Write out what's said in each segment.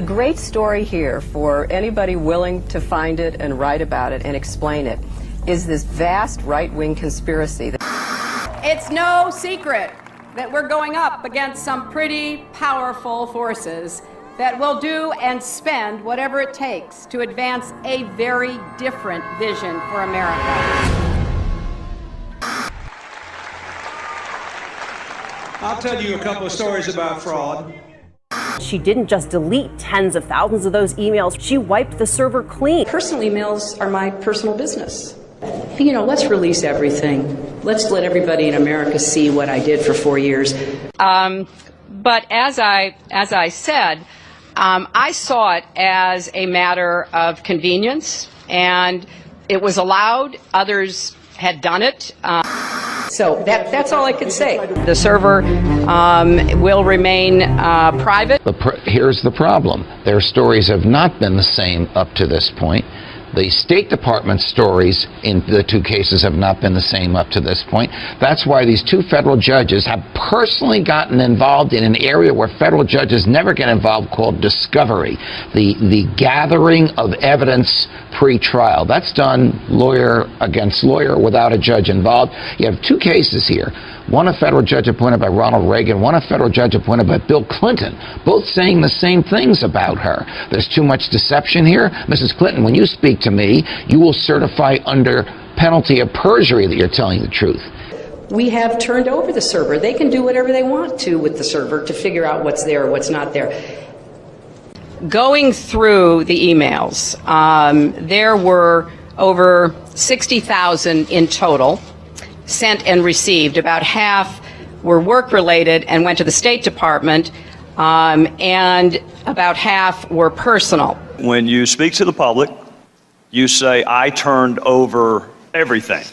A great story here for anybody willing to find it and write about it and explain it is this vast right-wing conspiracy. It's no secret that we're going up against some pretty powerful forces that will do and spend whatever it takes to advance a very different vision for America. I'll tell you a couple of stories about fraud. She didn't just delete tens of thousands of those emails, she wiped the server clean. Personal emails are my personal business. You know, let's release everything. Let's let everybody in America see what I did for 4 years. But as I said, I saw it as a matter of convenience, and it was allowed. Others had done it. So that's all I can say. The server will remain private. Here's the problem. Their stories have not been the same up to this point. The State Department stories in the two cases have not been the same up to this point. That's why these two federal judges have personally gotten involved in an area where federal judges never get involved, called discovery, the gathering of evidence pre-trial. That's done lawyer against lawyer without a judge involved. You have two cases here. One a federal judge appointed by Ronald Reagan, one a federal judge appointed by Bill Clinton, both saying the same things about her. There's too much deception here. Mrs. Clinton, when you speak to me, you will certify under penalty of perjury that you're telling the truth. We have turned over the server. They can do whatever they want to with the server to figure out what's there or what's not there. Going through the emails, there were over 60,000 in total sent and received. About half were work-related and went to the State Department, and about half were personal. When you speak to the public, you say, I turned over everything.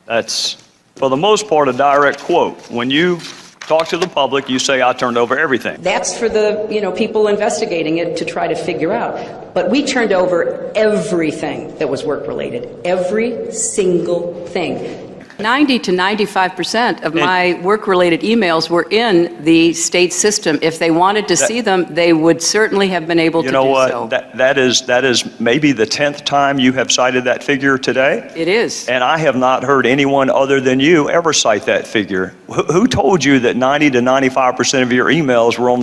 That's, for the most part, a direct quote. When you talk to the public, you say, I turned over everything. That's for the, people investigating it to try to figure out. But we turned over everything that was work-related. Every single thing. 90 to 95% of my work-related emails were in the state system. If they wanted to see them, they would certainly have been able to do so. You know what? That is maybe the 10th time you have cited that figure today. It is. And I have not heard anyone other than you ever cite that figure. Who told you that 90 to 95% of your emails were in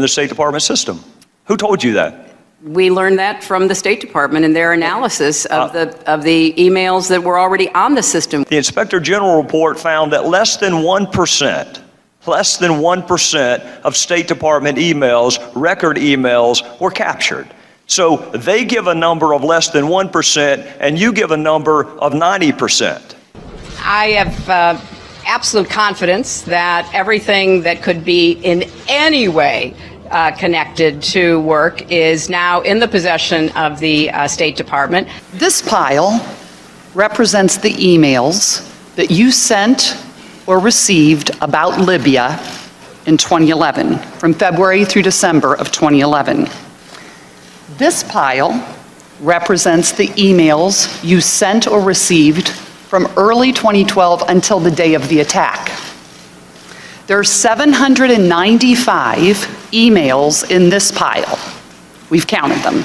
the State Department system? Who told you that? We learned that from the State Department in their analysis of the emails that were already on the system. The Inspector General report found that less than 1% of State Department emails, record emails, were captured. So they give a number of less than 1%, and you give a number of 90%. I have absolute confidence that everything that could be in any way connected to work is now in the possession of the State Department. This pile represents the emails that you sent or received about Libya in 2011, from February through December of 2011. This pile represents the emails you sent or received from early 2012 until the day of the attack. There are 795 emails in this pile. We've counted them.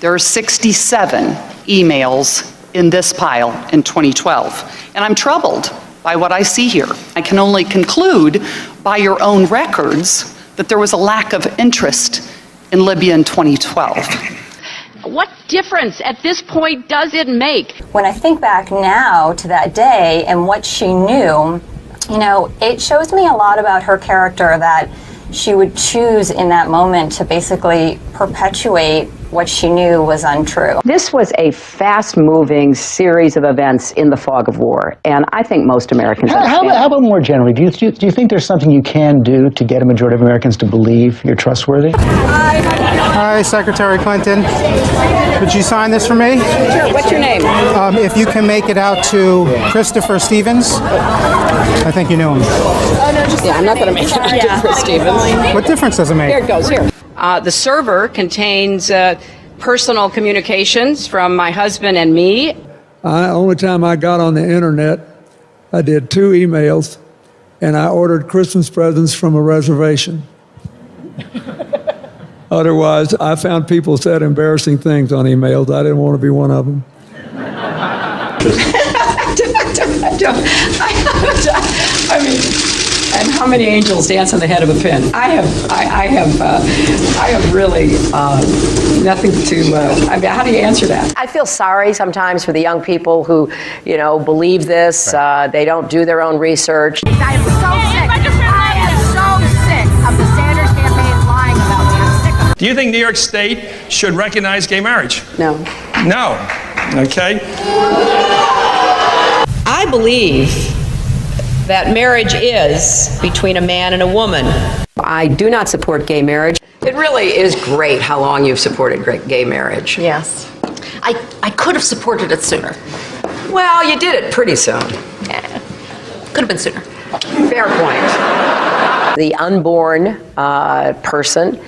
There are 67 emails in this pile in 2012. And I'm troubled by what I see here. I can only conclude by your own records that there was a lack of interest in Libya in 2012. What difference at this point does it make? When I think back now to that day and what she knew, it shows me a lot about her character, that she would choose in that moment to basically perpetuate what she knew was untrue. This was a fast-moving series of events in the fog of war, and I think most Americans understand. How about more generally? Do you think there's something you can do to get a majority of Americans to believe you're trustworthy? Hi, Secretary Clinton. Would you sign this for me? Sure. What's your name? If you can make it out to Christopher Stevens. I think you knew him. Yeah, I'm not going to make it out to Chris Stevens. What difference does it make? Here it goes, here. The server contains personal communications from my husband and me. Only time I got on the internet, I did 2 emails, and I ordered Christmas presents from a reservation. Otherwise, I found people said embarrassing things on emails. I didn't want to be one of them. I mean, and how many angels dance on the head of a pin? I have really nothing to. I mean, how do you answer that? I feel sorry sometimes for the young people who, believe this. They don't do their own research. I am so sick. I am so sick of the Sanders campaign lying about me. I'm sick of it. Do you think New York State should recognize gay marriage? No. No. Okay. I believe that marriage is between a man and a woman. I do not support gay marriage. It really is great how long you've supported gay marriage. Yes. I could have supported it sooner. Well, you did it pretty soon. Could have been sooner. Fair point. The unborn person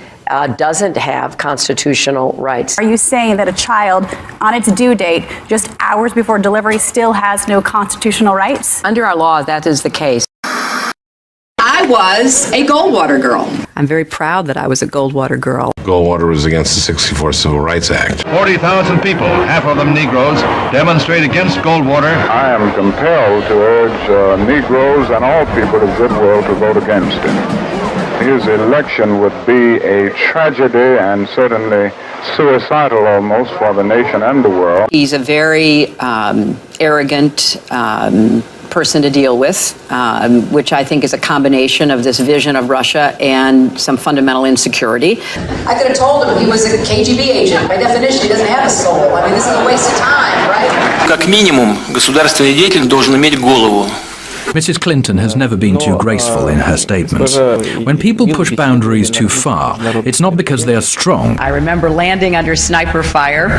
doesn't have constitutional rights. Are you saying that a child on its due date, just hours before delivery, still has no constitutional rights? Under our law, that is the case. I was a Goldwater girl. I'm very proud that I was a Goldwater girl. Goldwater was against the 64 Civil Rights Act. 40,000 people, half of them Negroes, demonstrate against Goldwater. I am compelled to urge Negroes and all people of goodwill to vote against him. His election would be a tragedy and certainly suicidal almost for the nation and the world. He's a very arrogant person to deal with, which I think is a combination of this vision of Russia and some fundamental insecurity. I could have told him he was a KGB agent. By definition, he doesn't have a soul. I mean, this is a waste of time, right? Как минимум, государственный деятель должен иметь голову. Mrs. Clinton has never been too graceful in her statements. When people push boundaries too far, it's not because they are strong. I remember landing under sniper fire.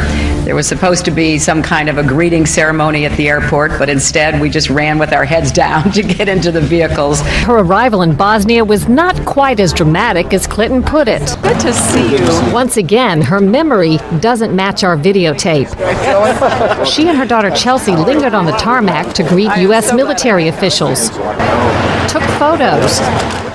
There was supposed to be some kind of a greeting ceremony at the airport, but instead we just ran with our heads down to get into the vehicles. Her arrival in Bosnia was not quite as dramatic as Clinton put it. Good to see you. Once again, her memory doesn't match our videotape. She and her daughter Chelsea lingered on the tarmac to greet U.S. military officials. Took photos.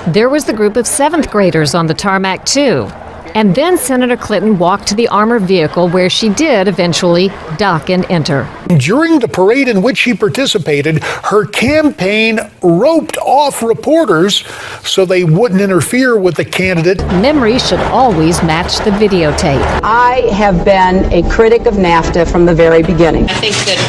There was the group of 7th graders on the tarmac too. And then Senator Clinton walked to the armored vehicle where she did eventually dock and enter. During the parade in which she participated, her campaign roped off reporters so they wouldn't interfere with the candidate. Memory should always match the videotape. I have been a critic of NAFTA from the very beginning. I think that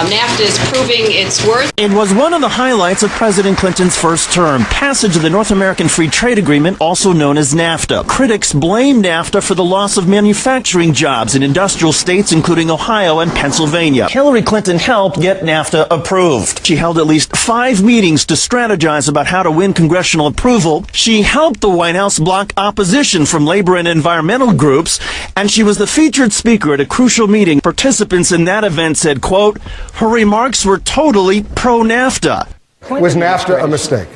NAFTA is proving its worth. It was one of the highlights of President Clinton's first term, passage of the North American Free Trade Agreement, also known as NAFTA. Critics blame NAFTA for the loss of manufacturing jobs in industrial states including Ohio and Pennsylvania. Hillary Clinton helped get NAFTA approved. She held at least 5 meetings to strategize about how to win congressional approval. She helped the White House block opposition from labor and environmental groups, and she was the featured speaker at a crucial meeting. Participants in that event said, quote, her remarks were totally pro-NAFTA. Was NAFTA a mistake?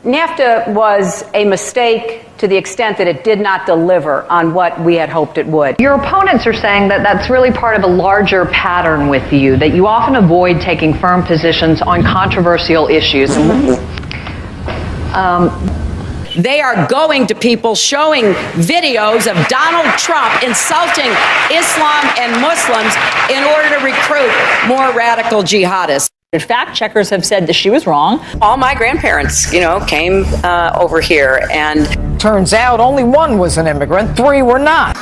NAFTA was a mistake to the extent that it did not deliver on what we had hoped it would. Your opponents are saying that that's really part of a larger pattern with you, that you often avoid taking firm positions on controversial issues. They are going to people showing videos of Donald Trump insulting Islam and Muslims in order to recruit more radical jihadists. Fact checkers have said that she was wrong. All my grandparents, came over here, and turns out only one was an immigrant, 3 were not.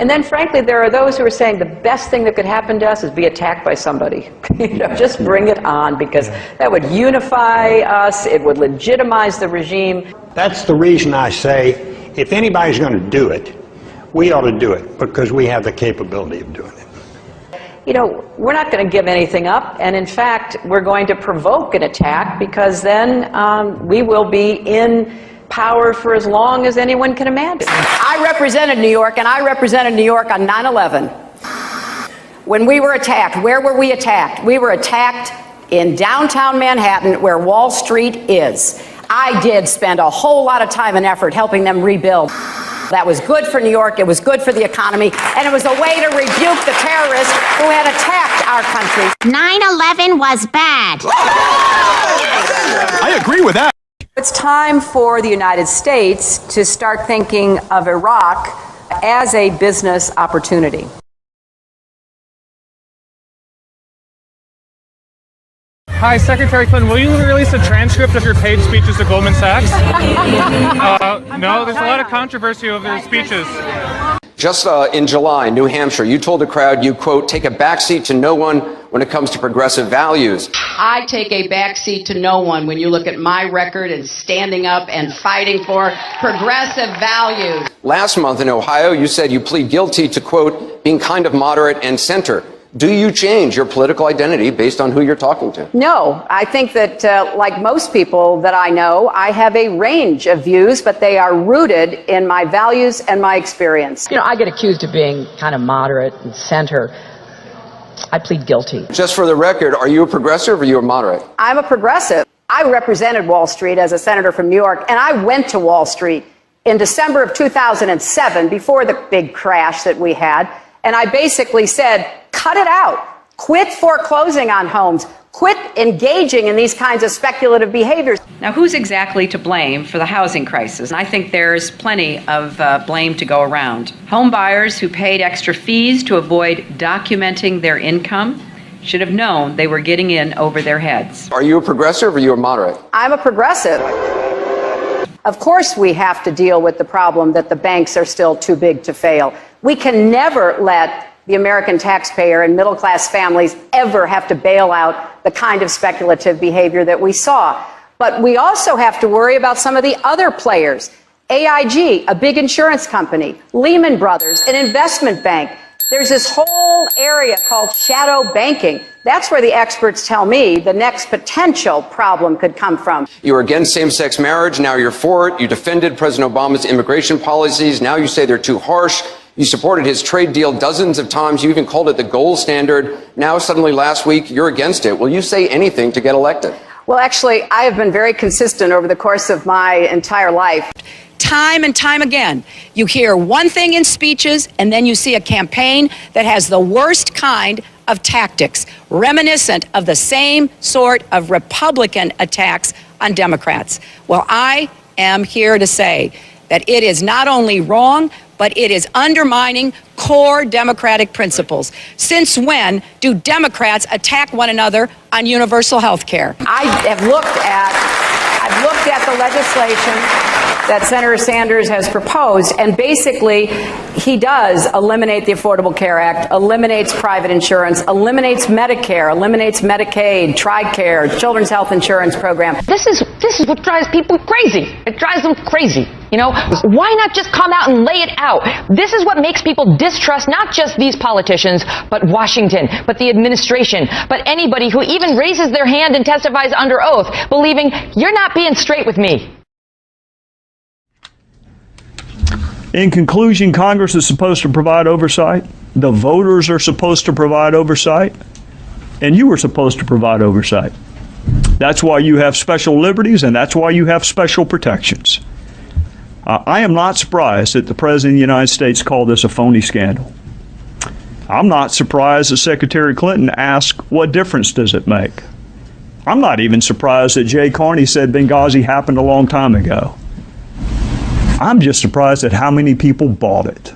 And then, frankly, there are those who are saying the best thing that could happen to us is be attacked by somebody. Just bring it on, because that would unify us, it would legitimize the regime. That's the reason I say, if anybody's going to do it, we ought to do it, because we have the capability of doing it. We're not going to give anything up, and in fact, we're going to provoke an attack, because then we will be in power for as long as anyone can imagine. I represented New York, and I represented New York on 9/11. When we were attacked, where were we attacked? We were attacked in downtown Manhattan, where Wall Street is. I did spend a whole lot of time and effort helping them rebuild. That was good for New York, it was good for the economy, and it was a way to rebuke the terrorists who had attacked our country. 9/11 was bad. I agree with that. It's time for the United States to start thinking of Iraq as a business opportunity. Hi, Secretary Clinton. Will you release a transcript of your paid speeches to Goldman Sachs? No, there's a lot of controversy over your speeches. Just in July, New Hampshire, you told the crowd you, quote, take a backseat to no one when it comes to progressive values. I take a backseat to no one when you look at my record and standing up and fighting for progressive values. Last month in Ohio, you said you plead guilty to, quote, being kind of moderate and center. Do you change your political identity based on who you're talking to? No, I think that, like most people that I know, I have a range of views, but they are rooted in my values and my experience. You know, I get accused of being kind of moderate and center. I plead guilty. Just for the record, are you a progressive or are you a moderate? I'm a progressive. I represented Wall Street as a senator from New York, and I went to Wall Street in December of 2007, before the big crash that we had, and I basically said, cut it out. Quit foreclosing on homes. Quit engaging in these kinds of speculative behaviors. Now, who's exactly to blame for the housing crisis? I think there's plenty of blame to go around. Home buyers who paid extra fees to avoid documenting their income should have known they were getting in over their heads. Are you a progressive or are you a moderate? I'm a progressive. Of course, we have to deal with the problem that the banks are still too big to fail. We can never let the American taxpayer and middle-class families ever have to bail out the kind of speculative behavior that we saw. But we also have to worry about some of the other players. AIG, a big insurance company, Lehman Brothers, an investment bank. There's this whole area called shadow banking. That's where the experts tell me the next potential problem could come from. You were against same-sex marriage, now you're for it. You defended President Obama's immigration policies, now you say they're too harsh. You supported his trade deal dozens of times. You even called it the gold standard. Now, suddenly last week, you're against it. Will you say anything to get elected? Well, actually, I have been very consistent over the course of my entire life. Time and time again, you hear one thing in speeches, and then you see a campaign that has the worst kind of tactics, reminiscent of the same sort of Republican attacks on Democrats. Well, I am here to say that it is not only wrong, but it is undermining core democratic principles. Since when do Democrats attack one another on universal health care? I've looked at the legislation that Senator Sanders has proposed, and basically he does eliminate the Affordable Care Act, eliminates private insurance, eliminates Medicare, eliminates Medicaid, TRICARE, Children's Health Insurance Program. This is what drives people crazy. It drives them crazy. You know, why not just come out and lay it out? This is what makes people distrust not just these politicians, but Washington, but the administration, but anybody who even raises their hand and testifies under oath, believing you're not being straight with me. In conclusion, Congress is supposed to provide oversight. The voters are supposed to provide oversight. And you were supposed to provide oversight. That's why you have special liberties, and that's why you have special protections. I am not surprised that the President of the United States called this a phony scandal. I'm not surprised that Secretary Clinton asked, what difference does it make? I'm not even surprised that Jay Carney said Benghazi happened a long time ago. I'm just surprised at how many people bought it.